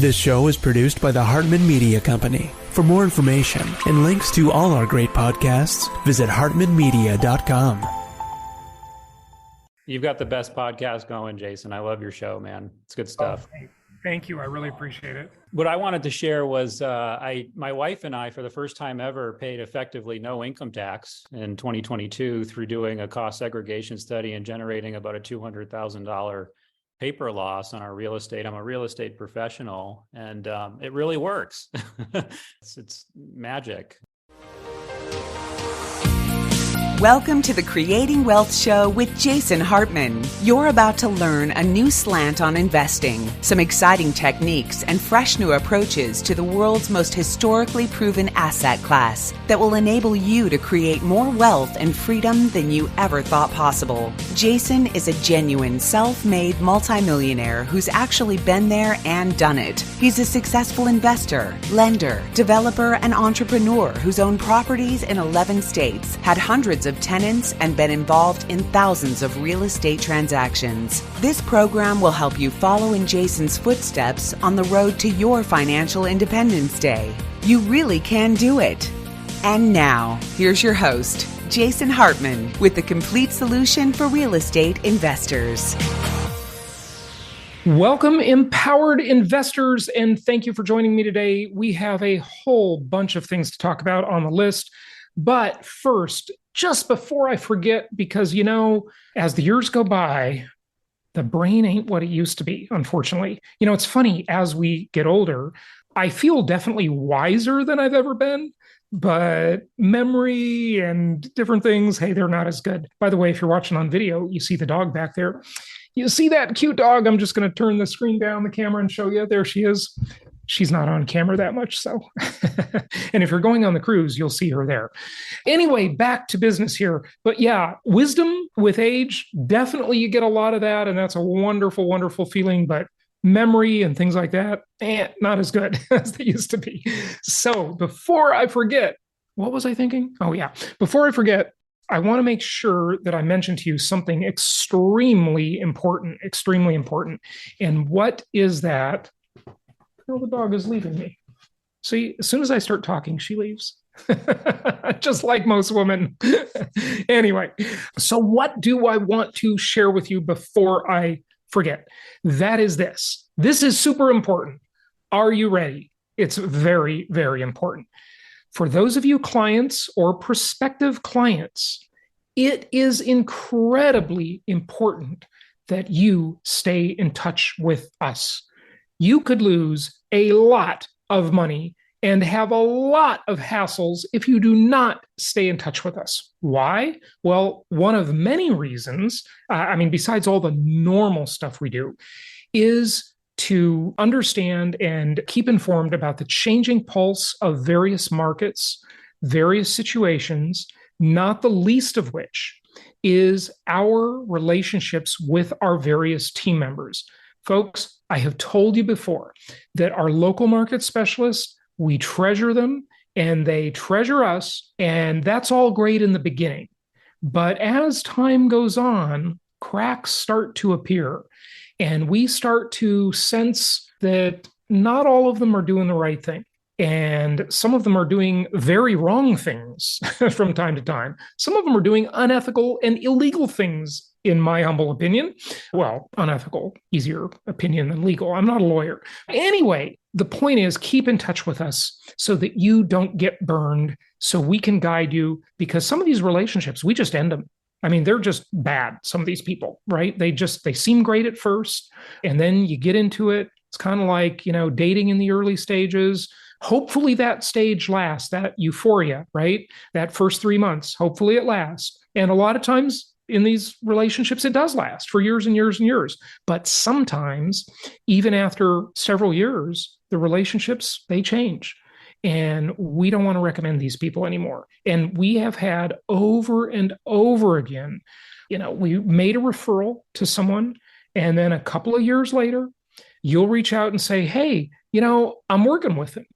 This show is produced by the Hartman Media Company. For more information and links to all our great podcasts, visit hartmanmedia.com. You've got the best podcast going, Jason. I love your show, man. It's good stuff. Oh, thank you. I really appreciate it. What I wanted to share was my wife and I, for the first time ever, paid effectively no income tax in 2022 through doing a cost segregation study and generating about a $200,000 paper loss on our real estate. I'm a real estate professional, and it really works. It's magic. Welcome to the Creating Wealth Show with Jason Hartman. You're about to learn a new slant on investing, some exciting techniques, and fresh new approaches to the world's most historically proven asset class that will enable you to create more wealth and freedom than you ever thought possible. Jason is a genuine self-made multimillionaire who's actually been there and done it. He's a successful investor, lender, developer, and entrepreneur who's owned properties in 11 states, had hundreds of tenants, and been involved in thousands of real estate transactions. This program will help you follow in Jason's footsteps on the road to your financial independence day. You really can do it. And now, here's your host, Jason Hartman, with the complete solution for real estate investors. Welcome, empowered investors, and thank you for joining me today. We have a whole bunch of things to talk about on the list. But first, just before I forget, because, you know, as the years go by, the brain ain't what it used to be, unfortunately. You know, it's funny, as we get older, I feel definitely wiser than I've ever been, but memory and different things, hey, they're not as good. By the way, if you're watching on video, you see the dog back there. You see that cute dog? I'm just going to turn the screen down, the camera, and show you. There she is. She's not on camera that much, so. And if you're going on the cruise, you'll see her there. Anyway, back to business here. But yeah, wisdom with age, definitely you get a lot of that, and that's a wonderful, wonderful feeling. But memory and things like that, not as good as they used to be. So before I forget, what was I thinking? Oh yeah, before I forget, I want to make sure that I mention to you something extremely important. And what is that? Oh, the dog is leaving me. See, as soon as I start talking, she leaves. Just like most women. Anyway, so what do I want to share with you before I forget? That is this. This is super important. Are you ready? It's very, very important. For those of you clients or prospective clients, it is incredibly important that you stay in touch with us. You could lose a lot of money and have a lot of hassles if you do not stay in touch with us. Why? Well, one of many reasons, besides all the normal stuff we do, is to understand and keep informed about the changing pulse of various markets, various situations, not the least of which is our relationships with our various team members. Folks, I have told you before that our local market specialists, we treasure them and they treasure us, and that's all great in the beginning. But as time goes on, cracks start to appear, and we start to sense that not all of them are doing the right thing. And some of them are doing very wrong things from time to time. Some of them are doing unethical and illegal things, in my humble opinion. Well, unethical, easier opinion than legal. I'm not a lawyer. Anyway, the point is, keep in touch with us so that you don't get burned, so we can guide you, because some of these relationships, we just end them. I mean, they're just bad, some of these people, right? They seem great at first, and then you get into it. It's kind of like, you know, dating in the early stages. Hopefully that stage lasts, that euphoria, right? That first 3 months, hopefully it lasts. And a lot of times in these relationships, it does last for years and years and years. But sometimes, even after several years, the relationships, they change. And we don't want to recommend these people anymore. And we have had over and over again, you know, we made a referral to someone, and then a couple of years later, you'll reach out and say, hey, you know, I'm working with him.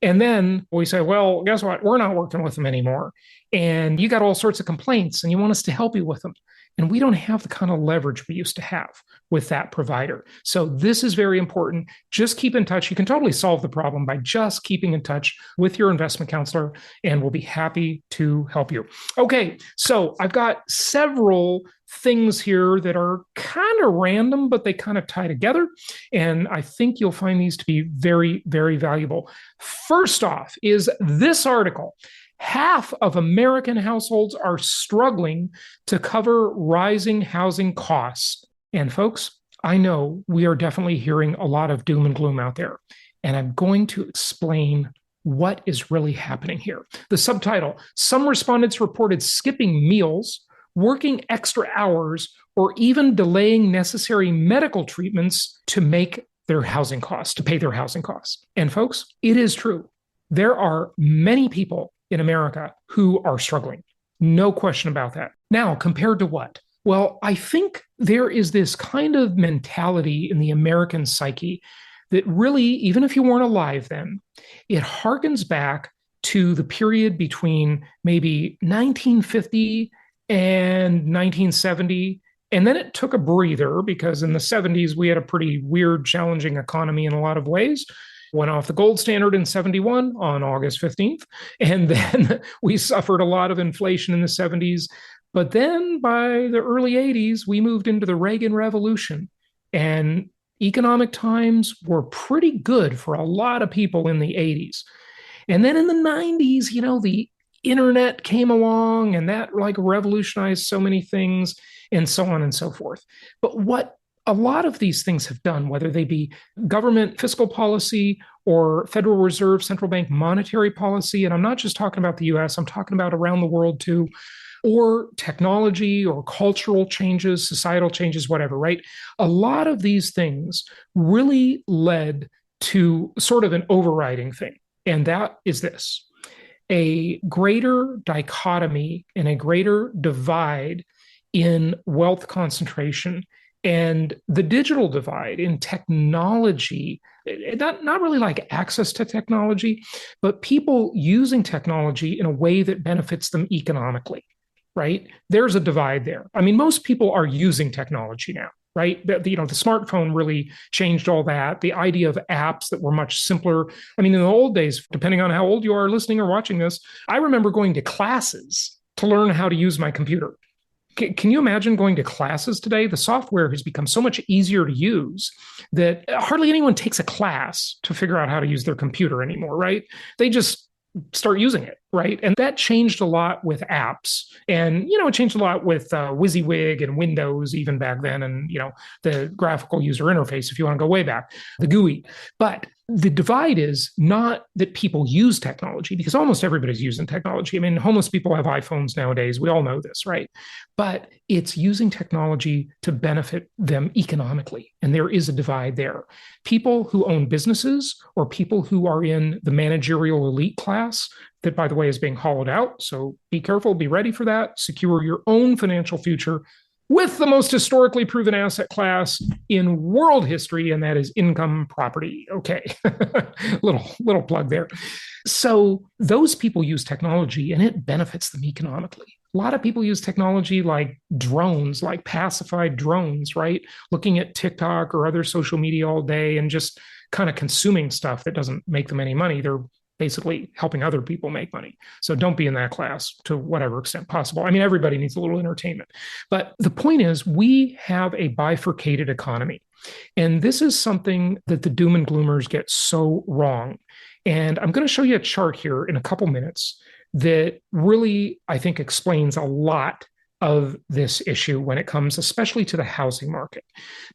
And then we say, well, guess what? We're not working with them anymore. And you got all sorts of complaints and you want us to help you with them. And we don't have the kind of leverage we used to have with that provider. So this is very important. Just keep in touch. You can totally solve the problem by just keeping in touch with your investment counselor, and we'll be happy to help you. Okay, so I've got several things here that are kind of random, but they kind of tie together. And I think you'll find these to be very, very valuable. First off is this article. Half of American households are struggling to cover rising housing costs. And folks, I know we are definitely hearing a lot of doom and gloom out there. And I'm going to explain what is really happening here. The subtitle, some respondents reported skipping meals, working extra hours, or even delaying necessary medical treatments to make their housing costs, to pay their housing costs. And folks, it is true. There are many people in America who are struggling. No question about that. Now, compared to what? Well, I think there is this kind of mentality in the American psyche that really, even if you weren't alive then, it harkens back to the period between maybe 1950 and 1970. And then it took a breather because in the 70s, we had a pretty weird, challenging economy in a lot of ways. Went off the gold standard in 71 on August 15th. And then we suffered a lot of inflation in the 70s. But then by the early 80s, we moved into the Reagan Revolution. And economic times were pretty good for a lot of people in the 80s. And then in the 90s, the internet came along and that revolutionized so many things and so on and so forth. But what a lot of these things have done, whether they be government fiscal policy or Federal Reserve central bank monetary policy, and I'm not just talking about the US, I'm talking about around the world too, or technology or cultural changes, societal changes, whatever, right? A lot of these things really led to sort of an overriding thing, and that is this: a greater dichotomy and a greater divide in wealth concentration and the digital divide in technology, not really like access to technology, but people using technology in a way that benefits them economically, right? There's a divide there. I mean, most people are using technology now, right? The smartphone really changed all that. The idea of apps that were much simpler. I mean, in the old days, depending on how old you are listening or watching this, I remember going to classes to learn how to use my computer. Can you imagine going to classes today? The software has become so much easier to use that hardly anyone takes a class to figure out how to use their computer anymore, right? They just start using it, right? And that changed a lot with apps. And, it changed a lot with WYSIWYG and Windows even back then. And, the graphical user interface, if you want to go way back, the GUI. But the divide is not that people use technology, because almost everybody's using technology. I mean, homeless people have iPhones nowadays. We all know this, right? But it's using technology to benefit them economically. And there is a divide there. People who own businesses or people who are in the managerial elite class, that, by the way, is being hollowed out. So be careful, be ready for that. Secure your own financial future with the most historically proven asset class in world history, and that is income property. Okay, little plug there. So those people use technology, and it benefits them economically. A lot of people use technology like drones, like pacified drones, right? Looking at TikTok or other social media all day and just kind of consuming stuff that doesn't make them any money. They're basically helping other people make money. So don't be in that class to whatever extent possible. I mean, everybody needs a little entertainment. But the point is, we have a bifurcated economy. And this is something that the doom and gloomers get so wrong. And I'm going to show you a chart here in a couple minutes that really, I think, explains a lot of this issue when it comes especially to the housing market.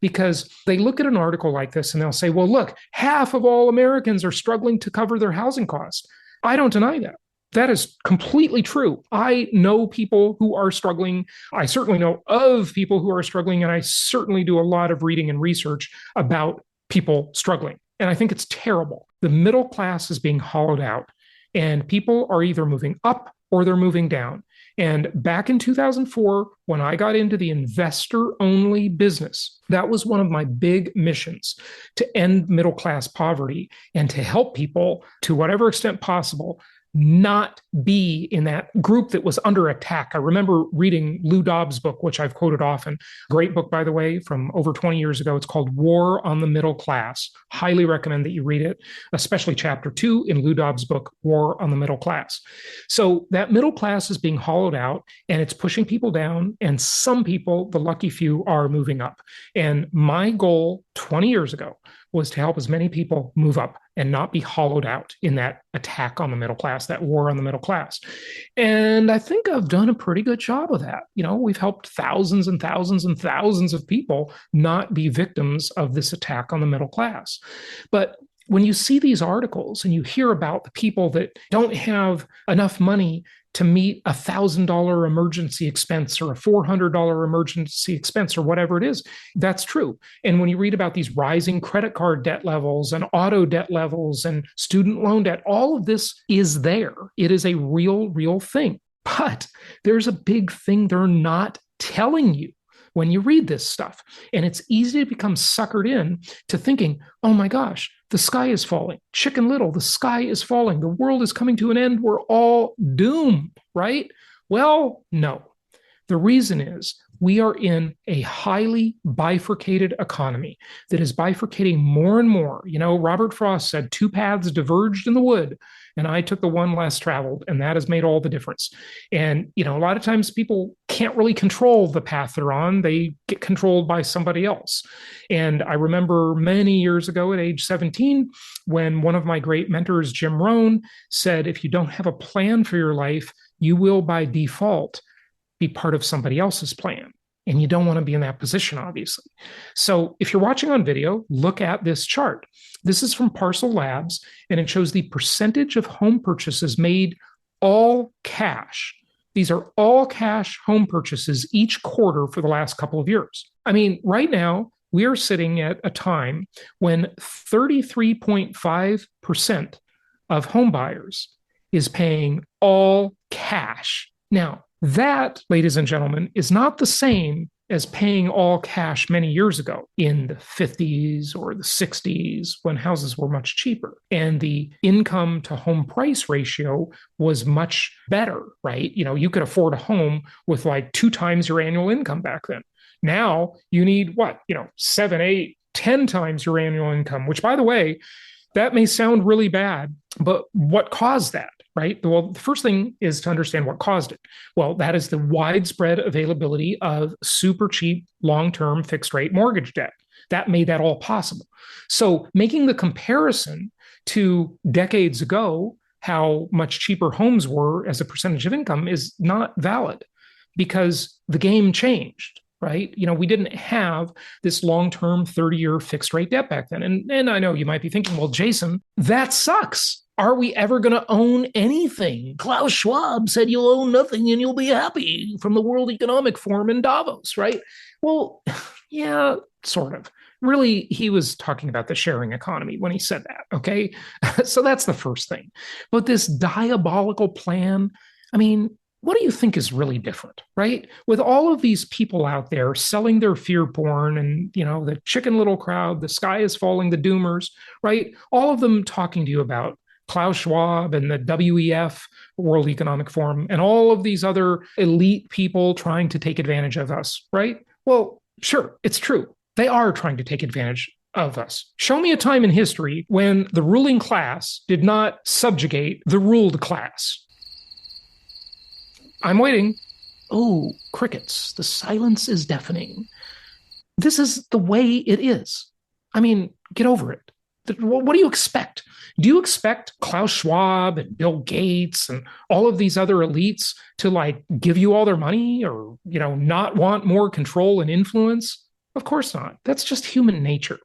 Because they look at an article like this and they'll say, well, look, half of all Americans are struggling to cover their housing costs. I don't deny that. That is completely true. I know people who are struggling. I certainly know of people who are struggling, and I certainly do a lot of reading and research about people struggling. And I think it's terrible. The middle class is being hollowed out, and people are either moving up or they're moving down. And back in 2004, when I got into the investor-only business, that was one of my big missions, to end middle-class poverty and to help people, to whatever extent possible, not be in that group that was under attack. I remember reading Lou Dobbs' book, which I've quoted often. Great book, by the way, from over 20 years ago. It's called War on the Middle Class. Highly recommend that you read it, especially chapter 2 in Lou Dobbs' book, War on the Middle Class. So that middle class is being hollowed out and it's pushing people down. And some people, the lucky few, are moving up. And my goal 20 years ago was to help as many people move up and not be hollowed out in that attack on the middle class, that war on the middle class. And I think I've done a pretty good job of that. We've helped thousands and thousands and thousands of people not be victims of this attack on the middle class. But when you see these articles and you hear about the people that don't have enough money to meet a $1,000 emergency expense or a $400 emergency expense or whatever it is, that's true. And when you read about these rising credit card debt levels and auto debt levels and student loan debt, all of this is there. It is a real thing. But there's a big thing they're not telling you when you read this stuff. And it's easy to become suckered in to thinking, oh my gosh, the sky is falling. Chicken Little, the sky is falling. The world is coming to an end. We're all doomed, right? Well, no. The reason is we are in a highly bifurcated economy that is bifurcating more and more. Robert Frost said 2 paths diverged in the wood, and I took the one less traveled, and that has made all the difference. And, a lot of times people can't really control the path they're on. They get controlled by somebody else. And I remember many years ago at age 17, when one of my great mentors, Jim Rohn, said, if you don't have a plan for your life, you will by default be part of somebody else's plan. And you don't want to be in that position, obviously. So if you're watching on video, look at this chart. This is from Parcl Labs, and it shows the percentage of home purchases made all cash. These are all cash home purchases each quarter for the last couple of years. I mean, right now, we are sitting at a time when 33.5% of home buyers is paying all cash. Now, that, ladies and gentlemen, is not the same as paying all cash many years ago in the 50s or the 60s when houses were much cheaper and the income to home price ratio was much better, right? You could afford a home with like 2 times your annual income back then. Now you need 7, 8, 10 times your annual income, which, by the way, that may sound really bad, but what caused that? Right? Well, the first thing is to understand what caused it. Well, that is the widespread availability of super cheap long-term fixed rate mortgage debt. That made that all possible. So making the comparison to decades ago, how much cheaper homes were as a percentage of income is not valid because the game changed. Right? We didn't have this long-term 30-year fixed rate debt back then. And I know you might be thinking, well, Jason, that sucks. Are we ever going to own anything? Klaus Schwab said you'll own nothing and you'll be happy from the World Economic Forum in Davos, right? Well, yeah, sort of. Really, he was talking about the sharing economy when he said that, okay? So that's the first thing. But this diabolical plan, I mean, what do you think is really different, right? With all of these people out there selling their fear porn and, the Chicken Little crowd, the sky is falling, the doomers, right? All of them talking to you about Klaus Schwab and the WEF, World Economic Forum, and all of these other elite people trying to take advantage of us, right? Well, sure, it's true. They are trying to take advantage of us. Show me a time in history when the ruling class did not subjugate the ruled class. I'm waiting. Oh, crickets. The silence is deafening. This is the way it is. I mean, get over it. What do you expect? Do you expect Klaus Schwab and Bill Gates and all of these other elites to give you all their money or, not want more control and influence? Of course not. That's just human nature.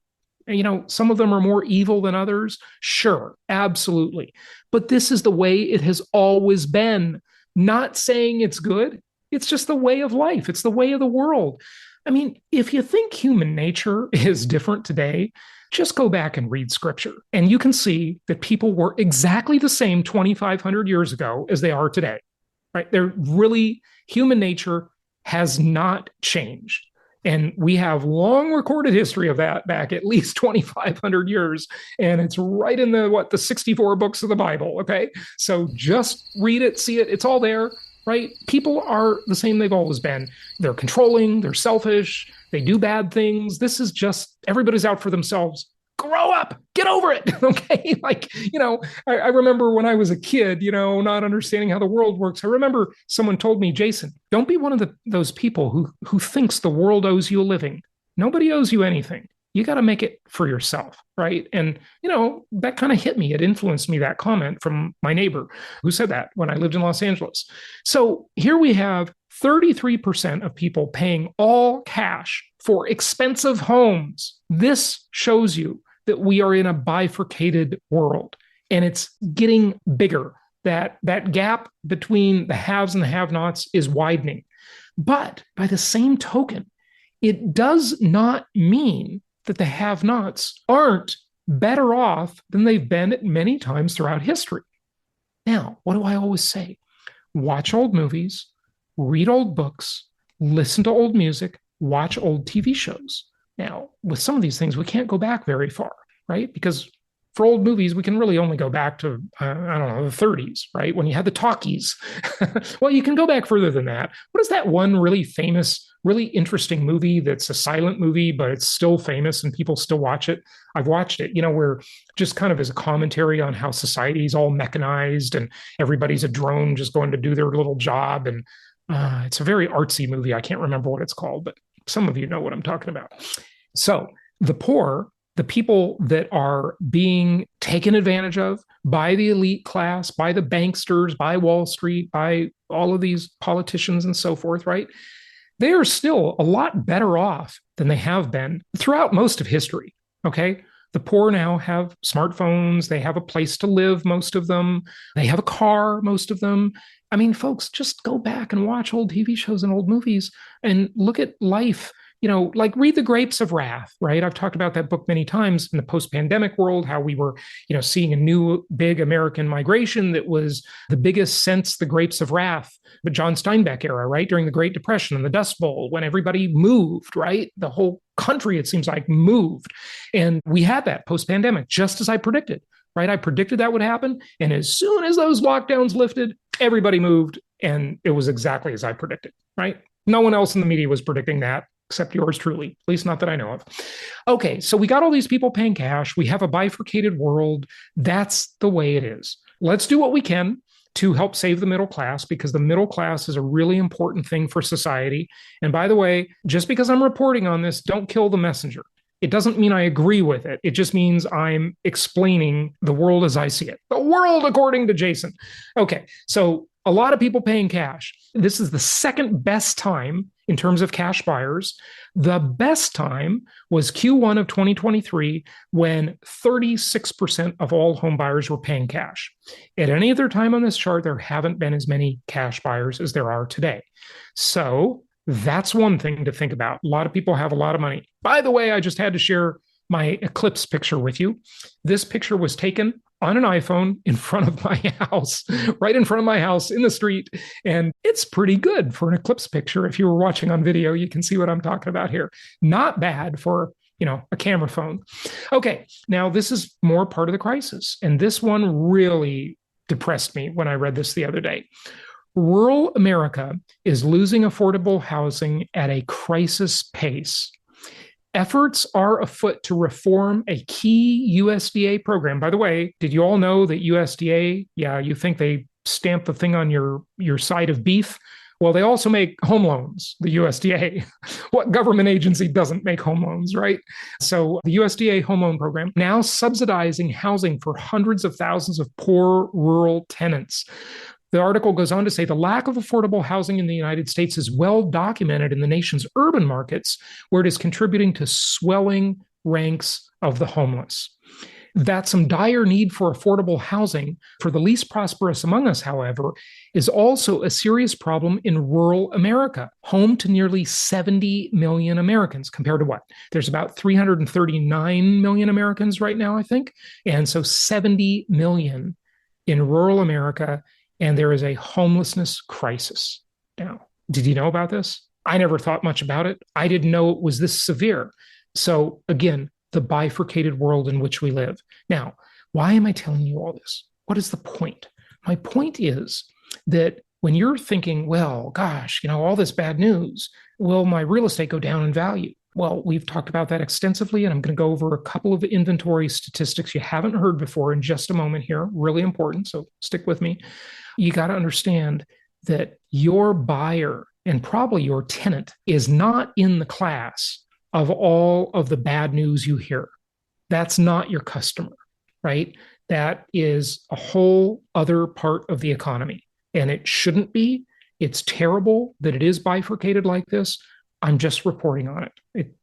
Some of them are more evil than others. Sure, absolutely. But this is the way it has always been. Not saying it's good. It's just the way of life. It's the way of the world. I mean, if you think human nature is different today, just go back and read scripture. And you can see that people were exactly the same 2,500 years ago as they are today, right? They're really, human nature has not changed. And we have long recorded history of that back at least 2,500 years. And it's right in the 64 books of the Bible. Okay. So just read it, see it. It's all there, right? People are the same they've always been. They're controlling, they're selfish, they do bad things. This is just everybody's out for themselves. Grow up, get over it. Okay. I remember when I was a kid, not understanding how the world works. I remember someone told me, Jason, don't be one of those people who thinks the world owes you a living. Nobody owes you anything. You got to make it for yourself. Right. And, that kind of hit me. It influenced me, that comment from my neighbor who said that when I lived in Los Angeles. So here we have 33% of people paying all cash for expensive homes. This shows you that we are in a bifurcated world, and it's getting bigger. That gap between the haves and the have-nots is widening. But by the same token, it does not mean that the have-nots aren't better off than they've been at many times throughout history. Now, what do I always say? Watch old movies, read old books, listen to old music, watch old TV shows. Now, with some of these things, we can't go back very far, right? Because for old movies, we can really only go back to, the 30s, right? When you had the talkies. Well, you can go back further than that. What is that one really famous, really interesting movie that's a silent movie, but it's still famous and people still watch it? I've watched it, where just kind of as a commentary on how society is all mechanized and everybody's a drone just going to do their little job. And it's a very artsy movie. I can't remember what it's called, but some of you know what I'm talking about. So the poor, the people that are being taken advantage of by the elite class, by the banksters, by Wall Street, by all of these politicians and so forth, right? They are still a lot better off than they have been throughout most of history, okay? The poor now have smartphones. They have a place to live, most of them. They have a car, most of them. I mean, folks, just go back and watch old TV shows and old movies and look at life, read The Grapes of Wrath, right? I've talked about that book many times in the post-pandemic world, how we were, seeing a new big American migration that was the biggest since The Grapes of Wrath, the John Steinbeck era, right? During the Great Depression and the Dust Bowl, when everybody moved, right? The whole country, it seems like, moved. And we had that post-pandemic, just as I predicted. Right? I predicted that would happen. And as soon as those lockdowns lifted, everybody moved. And it was exactly as I predicted, right? No one else in the media was predicting that except yours truly, at least not that I know of. Okay, so we got all these people paying cash. We have a bifurcated world. That's the way it is. Let's do what we can to help save the middle class, because the middle class is a really important thing for society. And by the way, just because I'm reporting on this, don't kill the messenger. It doesn't mean I agree with it. It just means I'm explaining the world as I see it. The world according to Jason. Okay, so a lot of people paying cash. This is the second best time in terms of cash buyers. The best time was Q1 of 2023, when 36% of all home buyers were paying cash. At any other time on this chart, there haven't been as many cash buyers as there are today. So that's one thing to think about. A lot of people have a lot of money. By the way, I just had to share my eclipse picture with you. This picture was taken on an iPhone in front of my house, right in front of my house in the street. And it's pretty good for an eclipse picture. If you were watching on video, you can see what I'm talking about here. Not bad for, a camera phone. Okay, now this is more part of the crisis. And this one really depressed me when I read this the other day. Rural America is losing affordable housing at a crisis pace. Efforts are afoot to reform a key USDA program. By the way, did you all know that USDA, you think they stamp the thing on your side of beef? Well, they also make home loans, the USDA. What government agency doesn't make home loans, right? So the USDA home loan program now subsidizing housing for hundreds of thousands of poor rural tenants. The article goes on to say the lack of affordable housing in the United States is well documented in the nation's urban markets, where it is contributing to swelling ranks of the homeless. That some dire need for affordable housing for the least prosperous among us, however, is also a serious problem in rural America, home to nearly 70 million Americans, compared to what? There's about 339 million Americans right now, I think. And so 70 million in rural America. And there is a homelessness crisis now. Did you know about this? I never thought much about it. I didn't know it was this severe. So again, the bifurcated world in which we live. Now, why am I telling you all this? What is the point? My point is that when you're thinking, well, gosh, all this bad news, will my real estate go down in value? Well, we've talked about that extensively, and I'm going to go over a couple of inventory statistics you haven't heard before in just a moment here. Really important, so stick with me. You got to understand that your buyer and probably your tenant is not in the class of all of the bad news you hear. That's not your customer, right? That is a whole other part of the economy, and it shouldn't be. It's terrible that it is bifurcated like this. I'm just reporting on it.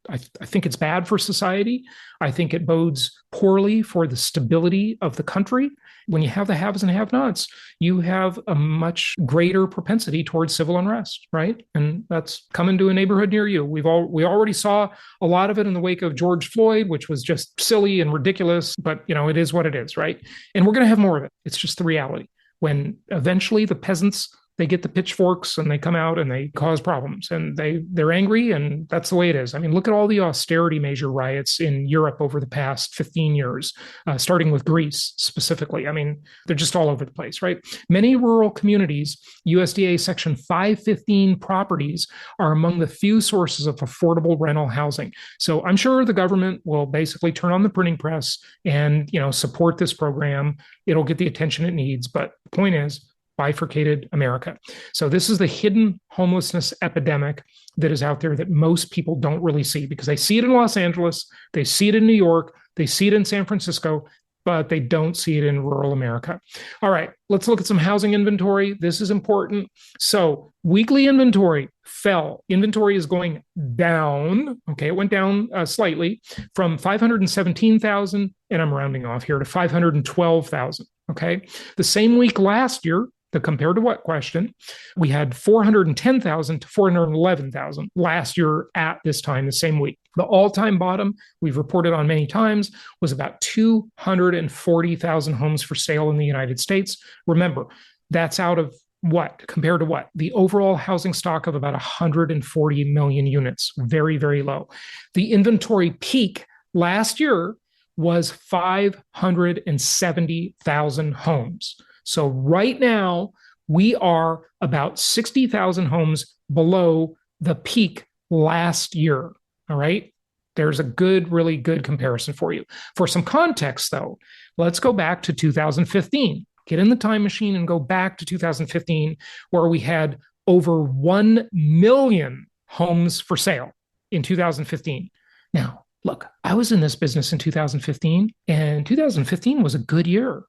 I think it's bad for society. I think it bodes poorly for the stability of the country. When you have the haves and have-nots, you have a much greater propensity towards civil unrest, right? And that's coming to a neighborhood near you. We already saw a lot of it in the wake of George Floyd, which was just silly and ridiculous, but it is what it is, right? And we're going to have more of it. It's just the reality. When eventually the peasants, they get the pitchforks and they come out and they cause problems and they're angry, and that's the way it is. I mean, look at all the austerity measure riots in Europe over the past 15 years, starting with Greece specifically. I mean, they're just all over the place, right? Many rural communities, USDA Section 515 properties are among the few sources of affordable rental housing. So I'm sure the government will basically turn on the printing press and, support this program. It'll get the attention it needs. But the point is, bifurcated America. So this is the hidden homelessness epidemic that is out there that most people don't really see, because they see it in Los Angeles, they see it in New York, they see it in San Francisco, but they don't see it in rural America. All right, let's look at some housing inventory. This is important. So weekly inventory fell. Inventory is going down. Okay, it went down slightly from 517,000, and I'm rounding off here, to 512,000. Okay, the same week last year, the compare to what question, we had 410,000 to 411,000 last year at this time, the same week. The all-time bottom, we've reported on many times, was about 240,000 homes for sale in the United States. Remember, that's out of what? Compared to what? The overall housing stock of about 140 million units. Very, very low. The inventory peak last year was 570,000 homes. So right now, we are about 60,000 homes below the peak last year. All right. There's a really good comparison for you. For some context, though, let's go back to 2015. Get in the time machine and go back to 2015, where we had over 1 million homes for sale in 2015. Now, look, I was in this business in 2015, and 2015 was a good year.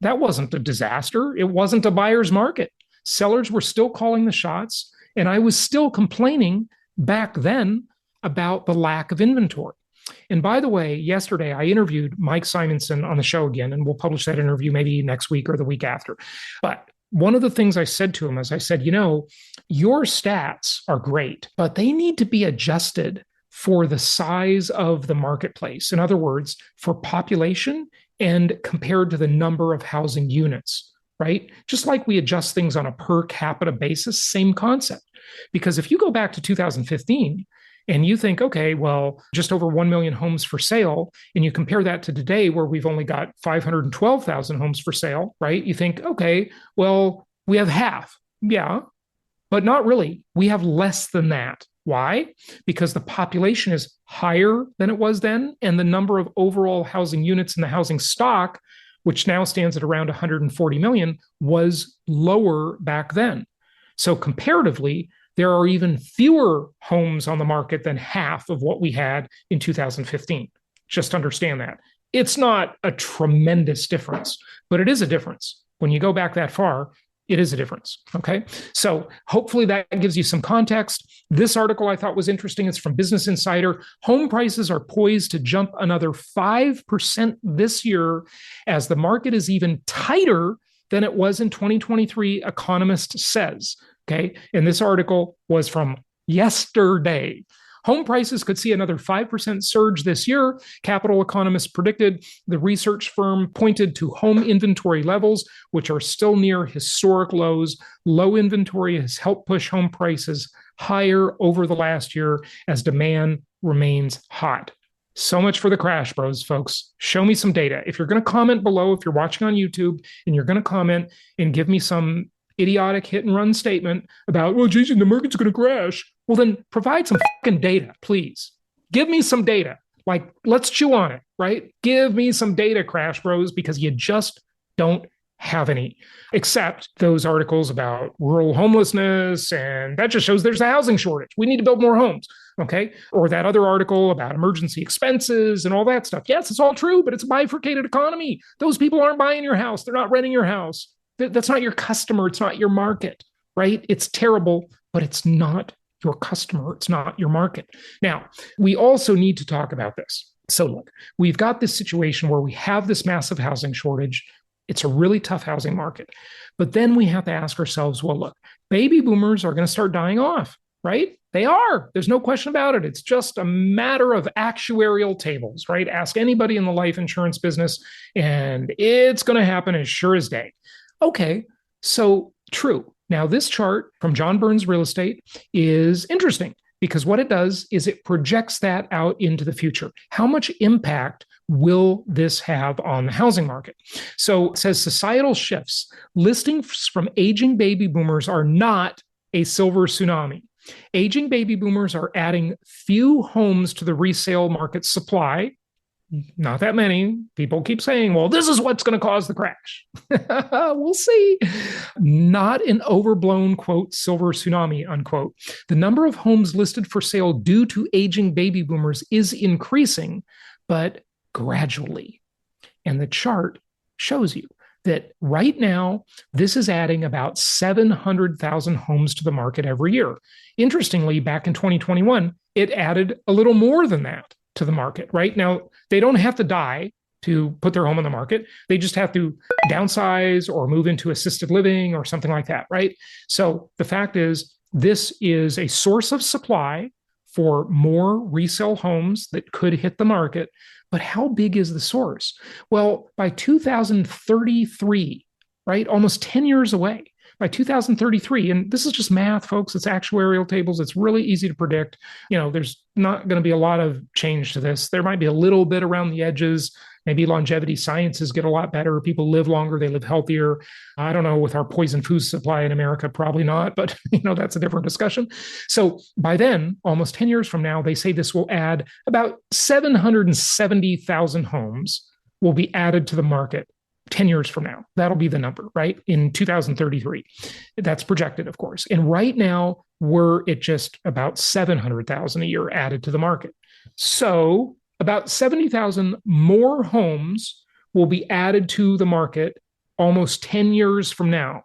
That wasn't a disaster. It wasn't a buyer's market. Sellers were still calling the shots, and I was still complaining back then about the lack of inventory. And by the way, yesterday I interviewed Mike Simonson on the show again, and we'll publish that interview maybe next week or the week after. But one of the things I said to him is, I said, your stats are great, but they need to be adjusted for the size of the marketplace. In other words, for population and compared to the number of housing units, right? Just like we adjust things on a per capita basis, same concept. Because if you go back to 2015 and you think, okay, well, just over 1 million homes for sale, and you compare that to today where we've only got 512,000 homes for sale, right? You think, okay, well, we have half. Yeah, but not really. We have less than that. Why? Because the population is higher than it was then, and the number of overall housing units in the housing stock, which now stands at around 140 million, was lower back then. So comparatively, there are even fewer homes on the market than half of what we had in 2015. Just understand that. It's not a tremendous difference, but it is a difference. When you go back that far, it is a difference. Okay. So hopefully that gives you some context. This article I thought was interesting. It's from Business Insider. Home prices are poised to jump another 5% this year as the market is even tighter than it was in 2023, Economist says. Okay. And this article was from yesterday. Home prices could see another 5% surge this year, Capital economists predicted. The research firm pointed to home inventory levels, which are still near historic lows. Low inventory has helped push home prices higher over the last year as demand remains hot. So much for the crash, bros, folks. Show me some data. If you're going to comment below, if you're watching on YouTube and you're going to comment and give me some idiotic hit and run statement about, well, Jason, the market's going to crash. Well, then provide some fucking data, please. Give me some data. Like, let's chew on it, right? Give me some data, crash bros, because you just don't have any, except those articles about rural homelessness. And that just shows there's a housing shortage. We need to build more homes. Okay. Or that other article about emergency expenses and all that stuff. Yes, it's all true, but it's a bifurcated economy. Those people aren't buying your house. They're not renting your house. That's not your customer. It's not your market, right? It's terrible, but it's not your customer. It's not your market. Now, we also need to talk about this. So look, we've got this situation where we have this massive housing shortage. It's a really tough housing market. But then we have to ask ourselves, well, look, baby boomers are going to start dying off, right? They are. There's no question about it. It's just a matter of actuarial tables, right? Ask anybody in the life insurance business, and it's going to happen as sure as day. Okay, so true. Now, this chart from John Burns Real Estate is interesting because what it does is it projects that out into the future. How much impact will this have on the housing market? So it says societal shifts. Listings from aging baby boomers are not a silver tsunami. Aging baby boomers are adding few homes to the resale market supply. Not that many. People keep saying, well, this is what's going to cause the crash. We'll see. Not an overblown, quote, silver tsunami, unquote. The number of homes listed for sale due to aging baby boomers is increasing, but gradually. And the chart shows you that right now, this is adding about 700,000 homes to the market every year. Interestingly, back in 2021, it added a little more than that to the market, right? Now, they don't have to die to put their home on the market. They just have to downsize or move into assisted living or something like that, right? So the fact is, this is a source of supply for more resale homes that could hit the market. But how big is the source? Well, by 2033, right, almost 10 years away, by 2033, and this is just math, folks, it's actuarial tables, it's really easy to predict. There's not going to be a lot of change to this. There might be a little bit around the edges. Maybe longevity sciences get a lot better. People live longer, they live healthier. I don't know, with our poison food supply in America, probably not, but that's a different discussion. So by then, almost 10 years from now, they say this will add about 770,000 homes will be added to the market 10 years from now. That'll be the number, right? In 2033. That's projected, of course. And right now, we're at just about 700,000 a year added to the market. So about 70,000 more homes will be added to the market almost 10 years from now.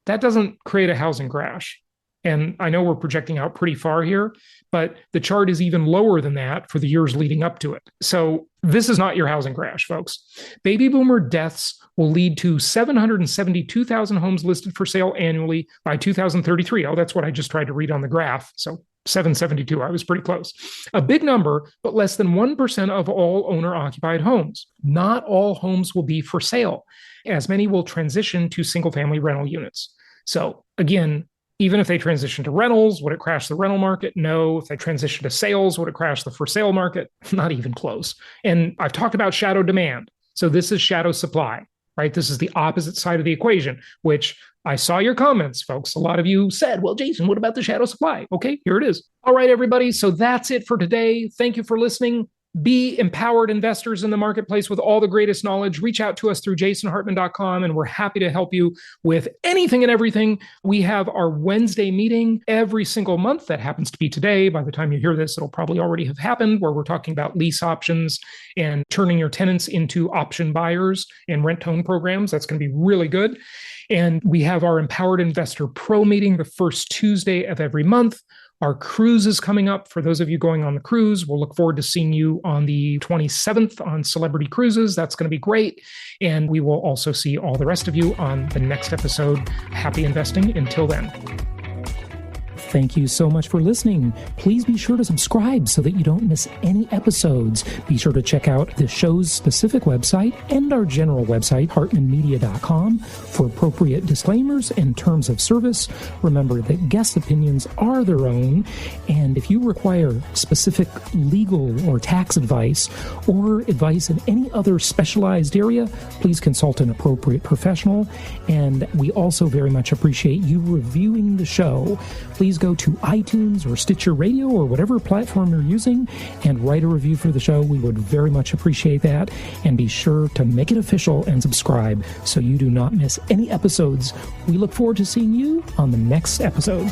That doesn't create a housing crash. And I know we're projecting out pretty far here, but the chart is even lower than that for the years leading up to it. So this is not your housing crash, folks. Baby boomer deaths will lead to 772,000 homes listed for sale annually by 2033. Oh, that's what I just tried to read on the graph. So 772, I was pretty close. A big number, but less than 1% of all owner-occupied homes. Not all homes will be for sale, as many will transition to single-family rental units. So again, even if they transition to rentals, would it crash the rental market? No. If they transition to sales, would it crash the for sale market? Not even close. And I've talked about shadow demand. So this is shadow supply, right? This is the opposite side of the equation, which I saw your comments, folks. A lot of you said, well, Jason, what about the shadow supply? Okay, here it is. All right, everybody. So that's it for today. Thank you for listening. Be empowered investors in the marketplace with all the greatest knowledge. Reach out to us through jasonhartman.com, and we're happy to help you with anything and everything. We have our Wednesday meeting every single month. That happens to be today. By the time you hear this, it'll probably already have happened, where we're talking about lease options and turning your tenants into option buyers and rent-to-own programs. That's going to be really good. And we have our Empowered Investor Pro meeting the first Tuesday of every month. Our cruise is coming up. For those of you going on the cruise, we'll look forward to seeing you on the 27th on Celebrity Cruises. That's going to be great. And we will also see all the rest of you on the next episode. Happy investing until then. Thank you so much for listening. Please be sure to subscribe so that you don't miss any episodes. Be sure to check out the show's specific website and our general website, hartmanmedia.com, for appropriate disclaimers and terms of service. Remember that guest opinions are their own, and if you require specific legal or tax advice or advice in any other specialized area, please consult an appropriate professional. And we also very much appreciate you reviewing the show. Please go to iTunes or Stitcher Radio or whatever platform you're using and write a review for the show. We would very much appreciate that. And be sure to make it official and subscribe so you do not miss any episodes. We look forward to seeing you on the next episode.